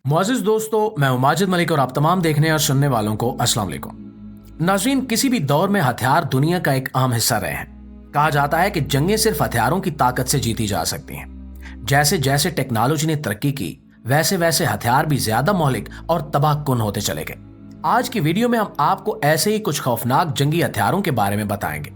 मुआज़िज़ दोस्तों, मैं हूं माजिद मलिक और आप तमाम देखने और सुनने वालों को अस्सलाम वालेकुम। नाज़रीन, किसी भी दौर में हथियार दुनिया का एक अहम हिस्सा रहे हैं। कहा जाता है कि जंगें सिर्फ हथियारों की ताकत से जीती जा सकती हैं। जैसे जैसे टेक्नोलॉजी ने तरक्की की, वैसे वैसे हथियार भी ज्यादा मौलिक और तबाहकुन होते चले गए। आज की वीडियो में हम आपको ऐसे ही कुछ खौफनाक जंगी हथियारों के बारे में बताएंगे,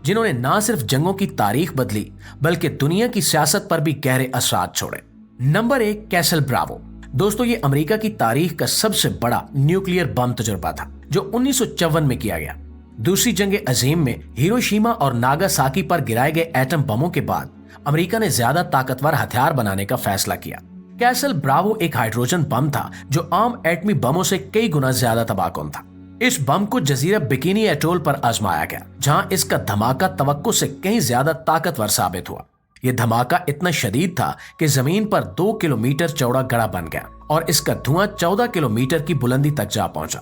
जिन्होंने न सिर्फ जंगों की तारीख बदली, बल्कि दुनिया की सियासत पर भी गहरे असरात छोड़े। Number 1, castle Bravo. दोस्तों, ये अमेरिका की तारीख का सबसे बड़ा न्यूक्लियर बम तजुर्बा था, जो 1954 में किया गया। दूसरी जंग अजीम में हिरोशिमा और नागासाकी पर गिराए गए एटम बमों के बाद अमेरिका ने ज्यादा ताकतवर हथियार बनाने का फैसला किया। कैसल ब्रावो एक हाइड्रोजन बम था जो आम एटमी बमों से कई गुना ज्यादा तबाहकुन था। इस बम को जजीरा बिकिनी एटोल पर आजमाया गया, जहां इसका धमाका तवक्को से कहीं ज्यादा ताकतवर साबित हुआ। यह धमाका इतना शदीद था कि जमीन पर 2 किलोमीटर चौड़ा गड़ा बन गया और इसका धुआं 14 किलोमीटर की बुलंदी तक जा पहुंचा।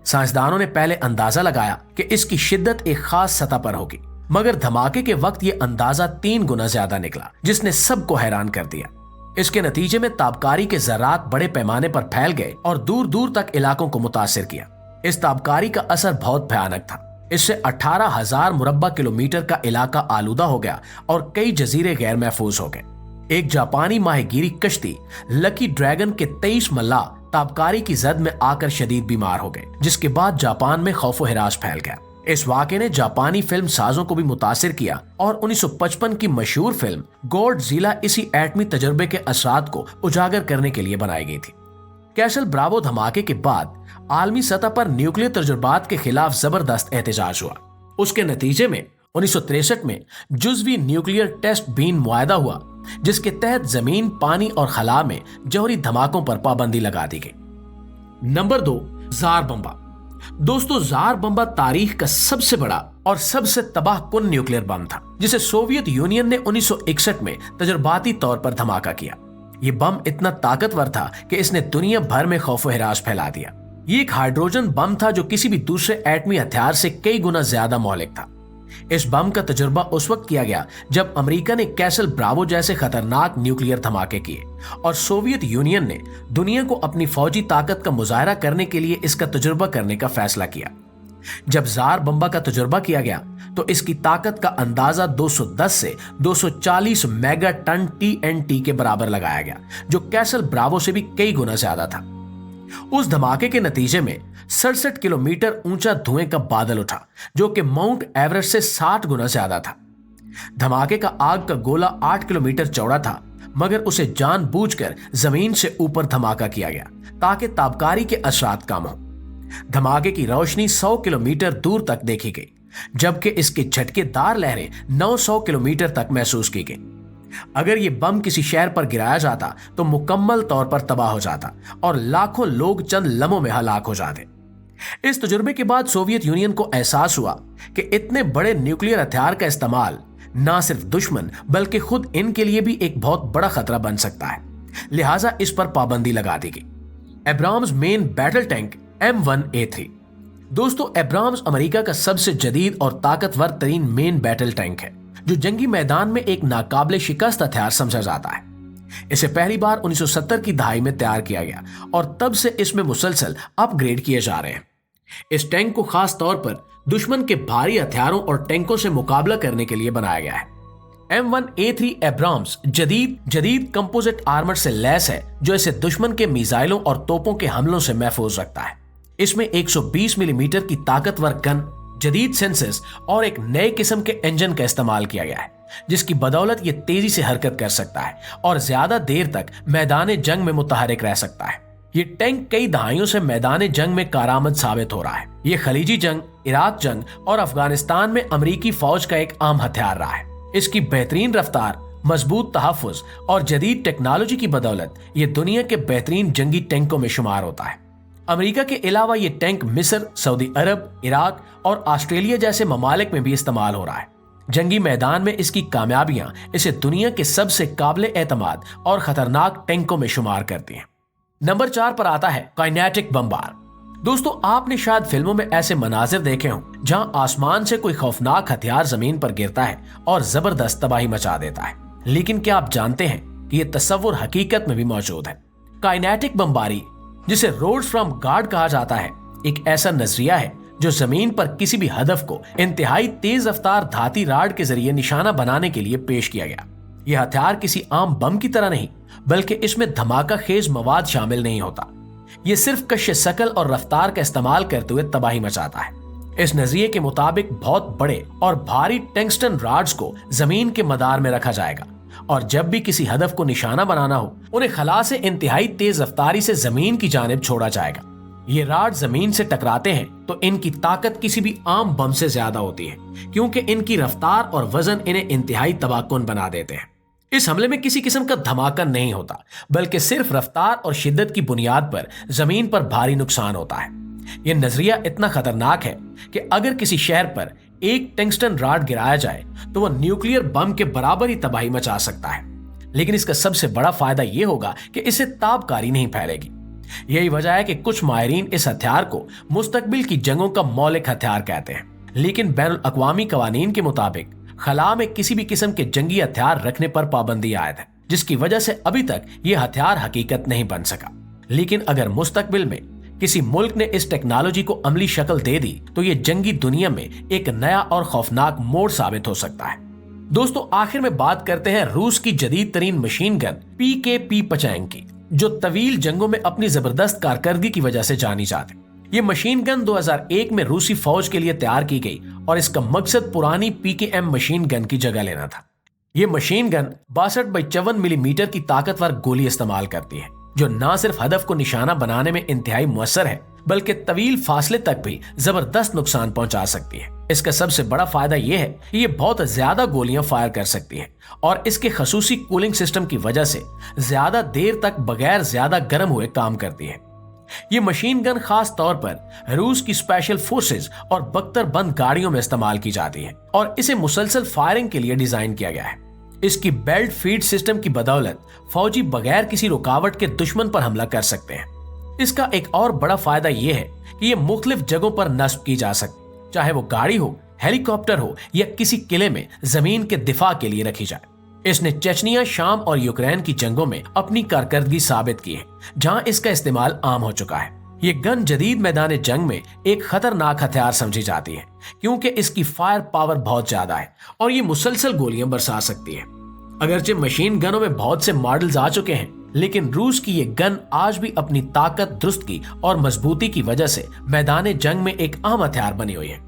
साइंसदानों ने पहले अंदाजा लगाया कि इसकी शिद्दत एक खास सतह पर होगी, मगर धमाके के वक्त यह अंदाजा 3 गुना ज्यादा निकला, जिसने सबको हैरान कर दिया। इसके नतीजे में ताबकारी के ज़रात बड़े पैमाने पर फैल गए और दूर दूर तक इलाकों को मुतासिर किया। इस ताबकारी का असर बहुत भयानक था। इससे 18,000 मुरब्बा किलोमीटर का इलाका आलूदा हो गया और कई जजीरे गैर महफूज हो गए। एक जापानी माहीगीरी कश्ती लकी ड्रैगन के 23 मल्लाह ताबकारी की जद में आकर शदीद बीमार हो गए, जिसके बाद जापान में खौफो हिरास फैल गया। इस वाक़े ने जापानी फिल्म साजों को भी मुतासिर किया और 1955 की मशहूर फिल्म गॉडजिला इसी एटमी तजर्बे के असरात को उजागर करने के लिए बनाई गई थी। कैसल ब्रावो धमाके के बाद आलमी सतह पर न्यूक्लियर तजुर्बात के खिलाफ जबरदस्त एहतजाज हुआ। उसके नतीजे में 1963 में जुज़वी न्यूक्लियर टेस्ट बीन मुआहदा हुआ, जिसके तहत जमीन, पानी और खला में जौहरी धमाकों पर पाबंदी लगा दी गई। नंबर 2, जार बम्बा। दोस्तों, जार बम्बा तारीख का सबसे बड़ा और सबसे तबाहकुन न्यूक्लियर बम था, जिसे सोवियत यूनियन ने 1961 में तजुर्बाती तौर पर धमाका किया। यह बम इतना ताकतवर था कि इसने दुनिया भर में खौफो हिरास फैला दिया। ये एक हाइड्रोजन बम था जो किसी भी दूसरे एटमी हथियार से कई गुना ज्यादा मौलिक था। इस बम का तजुर्बा उस वक्त किया गया जब अमेरिका ने कैसल ब्रावो जैसे खतरनाक न्यूक्लियर धमाके किए और सोवियत यूनियन ने दुनिया को अपनी फौजी ताकत का मुजाहरा करने के लिए इसका तजुर्बा करने का फैसला किया। जब जार बम्बा का तजुर्बा किया गया तो इसकी ताकत का अंदाजा 210 से 240 मेगा टन TNT के बराबर लगाया गया, जो कैसल ब्रावो से भी कई गुना ज्यादा था। उस धमाके के नतीजे में 67 किलोमीटर ऊंचा धुएं का बादल उठा, जो कि माउंट एवरेस्ट से 60 गुना ज्यादा था। धमाके का आग का गोला 8 किलोमीटर चौड़ा था, मगर उसे जानबूझकर जमीन से ऊपर धमाका किया गया ताकि ताबकारी के असरात कम हो। धमाके की रोशनी 100 किलोमीटर दूर तक देखी गई, जबकि इसके झटकेदार लहरें 900 किलोमीटर तक महसूस की गई। अगर ये बम किसी शहर पर गिराया जाता तो मुकम्मल तौर पर तबाह हो जाता और लाखों लोग चंद लम्हों में हलाक हो जाते। इस तजुर्बे के बाद सोवियत यूनियन को एहसास हुआ कि इतने बड़े न्यूक्लियर हथियार का इस्तेमाल न सिर्फ दुश्मन बल्कि खुद इनके लिए भी एक बहुत बड़ा खतरा बन सकता है, लिहाजा इस पर पाबंदी लगा दी गई। Abrams main battle tank M1A3। दोस्तों, एब्राम्स अमेरिका का सबसे जदीद और ताकतवर तरीन मेन बैटल टैंक है, जो जंगी मैदान में एक नाकाबिले शिकस्त हथियार समझा जाता है। इसे पहली बार 1970 की दहाई में तैयार किया गया और तब से इसमें मुसलसल अपग्रेड किए जा रहे हैं। इस टैंक को खास तौर पर दुश्मन के भारी हथियारों और टैंकों से मुकाबला करने के लिए बनाया गया है। M1A3 एब्राम्स जदीद कंपोजिट आर्मर से लैस है, जो इसे दुश्मन के मिसाइलों और तोपों के हमलों से महफूज रखता है। इसमें 120 मिलीमीटर की ताकतवर गन, जदीद सेंसर्स और एक नए किस्म के इंजन का इस्तेमाल किया गया है, जिसकी बदौलत ये तेजी से हरकत कर सकता है और ज्यादा देर तक मैदान जंग में मुतहरिक रह सकता है। ये टैंक कई दहाइयों से मैदान जंग में कारआमद साबित हो रहा है। ये खलीजी जंग, इराक जंग और अफगानिस्तान में अमरीकी फौज का एक आम हथियार रहा है। इसकी बेहतरीन रफ्तार, मजबूत तहफ़्फ़ुज़ और जदीद टेक्नोलॉजी की बदौलत ये दुनिया के बेहतरीन जंगी टैंकों में शुमार होता है। अमेरिका के अलावा ये टैंक मिस्र, सऊदी अरब, इराक और ऑस्ट्रेलिया जैसे ममालिक में भी इस्तेमाल हो रहा है। जंगी मैदान में इसकी कामयाबियां इसे दुनिया के सबसे काबिले एतमाद और खतरनाक टैंकों में शुमार करती हैं। नंबर 4 पर आता है काइनेटिक बमबार। दोस्तों, आपने शायद फिल्मों में ऐसे मनाजिर देखे हों जहां आसमान से कोई खौफनाक हथियार जमीन पर गिरता है और जबरदस्त तबाही मचा देता है, लेकिन क्या आप जानते हैं कि यह तस्वुर हकीकत में भी मौजूद है? काइनेटिक बमबारी, जिसे रोड्स फ्रॉम गार्ड कहा जाता है, एक ऐसा नजरिया है जो जमीन पर किसी भी हदफ को इंतहाई तेज रफ्तार धाती राड के जरिए निशाना बनाने के लिए पेश किया गया। यह हथियार किसी आम बम की तरह नहीं, बल्कि इसमें धमाका खेज मवाद शामिल नहीं होता। यह सिर्फ कश्य शकल और रफ्तार का इस्तेमाल करते हुए तबाही मचाता है। इस नजरिए के मुताबिक बहुत बड़े और भारी टंगस्टन राड्स को जमीन के मदार में रखा जाएगा और जब भी किसी हदफ को निशाना बनाना हो, उन्हें खला से इंतहाई तेज रफ्तारी से जमीन की जानिब छोड़ा जाएगा। ये राड जमीन से टकराते हैं तो इनकी ताकत किसी भी आम बम से ज्यादा होती है, क्योंकि इनकी रफ्तार और वजन इन्हें इंतहाई तबाहकुन बना देते हैं। इस हमले में किसी किस्म का धमाका नहीं होता, बल्कि सिर्फ रफ्तार और शिद्दत की बुनियाद पर जमीन पर भारी नुकसान होता है। यह नजरिया इतना खतरनाक है कि अगर किसी शहर पर एक टंगस्टन राड गिराया जाए तो वह न्यूक्लियर बम के बराबर ही तबाही मचा सकता है। लेकिन इसका सबसे बड़ा फायदा यह होगा कि इससे ताबकारी नहीं फैलेगी। यही वजह है कि कुछ माहिरीन इस हथियार को मुस्तकबिल की जंगों का मौलिक हथियार कहते हैं। लेकिन बैनुल अक़वामी कवानीन के मुताबिक खला में किसी भी किस्म के जंगी हथियार रखने पर पाबंदी आयद है, जिसकी वजह से अभी तक यह हथियार हकीकत नहीं बन सका। लेकिन अगर मुस्तकबिल में किसी मुल्क ने इस टेक्नोलॉजी को अमली शक्ल दे दी तो ये जंगी दुनिया में एक नया और खौफनाक मोड़ साबित हो सकता है। दोस्तों, आखिर में बात करते हैं रूस की जदीद तरीन मशीन गन PKP-50 की, जो तवील जंगों में अपनी जबरदस्त कारकर्दगी की वजह से जानी जाती। ये मशीन गन 2001 में रूसी फौज के लिए तैयार की गई और इसका मकसद पुरानी PKM मशीन गन की जगह लेना था। ये मशीन गन 62x54 मिलीमीटर की ताकतवर गोली इस्तेमाल करती है, जो न सिर्फ हदफ को निशाना बनाने में इंतहाई मुअस्सर है, बल्कि तवील फासले तक भी जबरदस्त नुकसान पहुंचा सकती है। इसका सबसे बड़ा फायदा यह है कि ये बहुत ज्यादा गोलियां फायर कर सकती है और इसके खसूसी कूलिंग सिस्टम की वजह से ज्यादा देर तक बगैर ज्यादा गर्म हुए काम करती है। ये मशीन गन खास तौर पर रूस की स्पेशल फोर्सेस और बख्तर बंद गाड़ियों में इस्तेमाल की जाती है और इसे मुसलसल फायरिंग के लिए डिजाइन किया गया है। इसकी बेल्ट फीड सिस्टम की बदौलत फौजी बगैर किसी रुकावट के दुश्मन पर हमला कर सकते हैं। इसका एक और बड़ा फायदा यह है कि यह मुख्तलिफ जगहों पर नस्ब की जा सकती, चाहे वो गाड़ी हो, हेलीकॉप्टर हो या किसी किले में जमीन के दिफा के लिए रखी जाए। इसने चेचनिया, शाम और यूक्रेन की जंगों में अपनी कारकर्दगी साबित की है, जहां इसका इस्तेमाल आम हो चुका है। ये गन जदीद मैदान जंग में एक खतरनाक हथियार समझी जाती है, क्योंकि इसकी फायर पावर बहुत ज्यादा है और ये मुसलसल गोलियां बरसा सकती है। अगरचे मशीन गनों में बहुत से मॉडल्स आ चुके हैं, लेकिन रूस की ये गन आज भी अपनी ताकत, दुरुस्तगी और मजबूती की वजह से मैदान जंग में एक अहम हथियार बनी हुई है।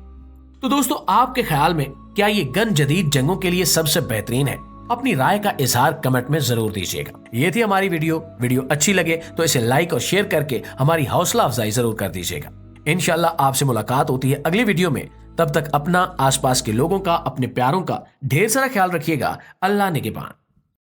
तो दोस्तों, आपके ख्याल में क्या ये गन जदीद जंगों के लिए सबसे बेहतरीन है? अपनी राय का इजहार कमेंट में जरूर दीजिएगा। ये थी हमारी वीडियो अच्छी लगे तो इसे लाइक और शेयर करके हमारी हौसला अफजाई जरूर कर दीजिएगा। इंशाल्लाह आपसे मुलाकात होती है अगली वीडियो में। तब तक अपना, आसपास के लोगों का, अपने प्यारों का ढेर सारा ख्याल रखिएगा। अल्लाह निगहबान।